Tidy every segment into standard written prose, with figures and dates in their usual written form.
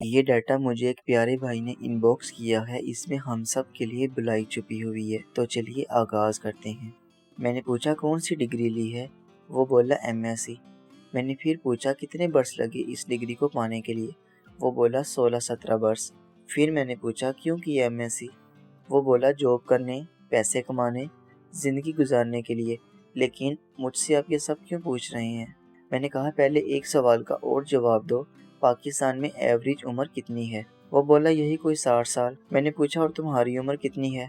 یہ ڈیٹا مجھے ایک پیارے بھائی نے ان باکس کیا ہے، اس میں ہم سب کے لیے بلائی چھپی ہوئی ہے، تو چلیے آغاز کرتے ہیں۔ میں نے پوچھا کون سی ڈگری لی ہے؟ وہ بولا MSc۔ میں نے پھر پوچھا کتنے برس لگے اس ڈگری کو پانے کے لیے؟ وہ بولا 16-17 برس۔ پھر میں نے پوچھا کیوں کی MSc؟ وہ بولا جاب کرنے، پیسے کمانے، زندگی گزارنے کے لیے۔ لیکن مجھ سے آپ یہ سب کیوں پوچھ رہے ہیں؟ میں نے کہا پہلے ایک سوال کا اور جواب دو، پاکستان میں ایوریج عمر کتنی ہے؟ وہ بولا یہی کوئی 60 سال۔ میں نے پوچھا اور تمہاری عمر کتنی ہے؟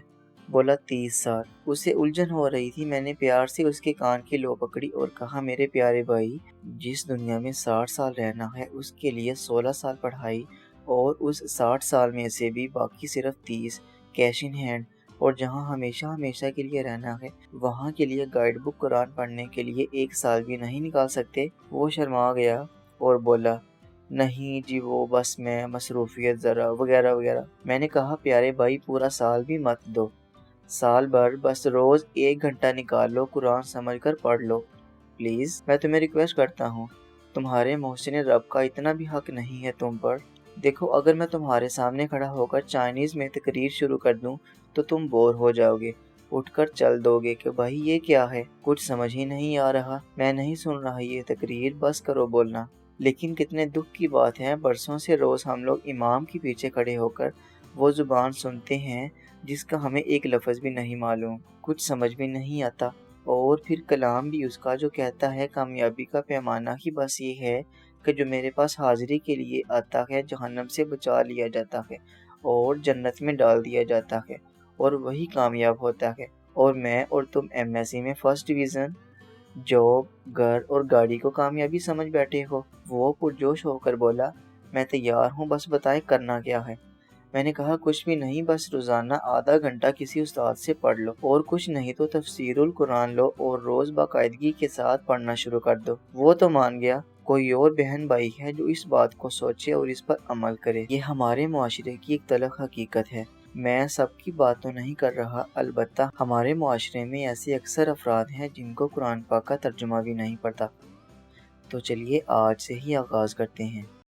بولا 30 سال۔ اسے الجھن ہو رہی تھی۔ میں نے پیار سے اس کے کان کی لو پکڑی اور کہا میرے پیارے بھائی، جس دنیا میں 60 سال رہنا ہے اس کے لیے 16 سال پڑھائی، اور اس 60 سال میں سے بھی باقی صرف 30 کیش ان ہینڈ، اور جہاں ہمیشہ ہمیشہ کے لیے رہنا ہے وہاں کے لیے گائیڈ بک قرآن پڑھنے کے لیے 1 سال بھی نہیں نکال سکتے؟ وہ شرما گیا اور بولا نہیں جی وہ بس میں مصروفیت ذرا وغیرہ وغیرہ۔ میں نے کہا پیارے بھائی پورا سال بھی مت دو، سال بھر بس روز 1 گھنٹہ نکال لو، قرآن سمجھ کر پڑھ لو پلیز، میں تمہیں ریکویسٹ کرتا ہوں۔ تمہارے محسن رب کا اتنا بھی حق نہیں ہے تم پر؟ دیکھو اگر میں تمہارے سامنے کھڑا ہو کر چائنیز میں تقریر شروع کر دوں تو تم بور ہو جاؤ گے، اٹھ کر چل دو گے کہ بھائی یہ کیا ہے، کچھ سمجھ ہی نہیں آ رہا، میں نہیں سن رہا یہ تقریر، بس کرو بولنا۔ لیکن کتنے دکھ کی بات ہے، برسوں سے روز ہم لوگ امام کے پیچھے کھڑے ہو کر وہ زبان سنتے ہیں جس کا ہمیں ایک لفظ بھی نہیں معلوم، کچھ سمجھ بھی نہیں آتا، اور پھر کلام بھی اس کا جو کہتا ہے کامیابی کا پیمانہ ہی بس یہ ہے کہ جو میرے پاس حاضری کے لیے آتا ہے جہنم سے بچا لیا جاتا ہے اور جنت میں ڈال دیا جاتا ہے، اور وہی کامیاب ہوتا ہے، اور میں اور تم MSc میں فرسٹ ڈویژن، جاب، گھر اور گاڑی کو کامیابی سمجھ بیٹھے ہو۔ وہ پرجوش ہو کر بولا میں تیار ہوں، بس بتائیں کرنا کیا ہے؟ میں نے کہا کچھ بھی نہیں، بس روزانہ آدھا گھنٹہ کسی استاد سے پڑھ لو، اور کچھ نہیں تو تفسیر القرآن لو اور روز باقاعدگی کے ساتھ پڑھنا شروع کر دو۔ وہ تو مان گیا، کوئی اور بہن بھائی ہے جو اس بات کو سوچے اور اس پر عمل کرے؟ یہ ہمارے معاشرے کی ایک تلخ حقیقت ہے۔ میں سب کی بات تو نہیں کر رہا، البتہ ہمارے معاشرے میں ایسے اکثر افراد ہیں جن کو قرآن پاک کا ترجمہ بھی نہیں پڑتا۔ تو چلیے آج سے ہی آغاز کرتے ہیں۔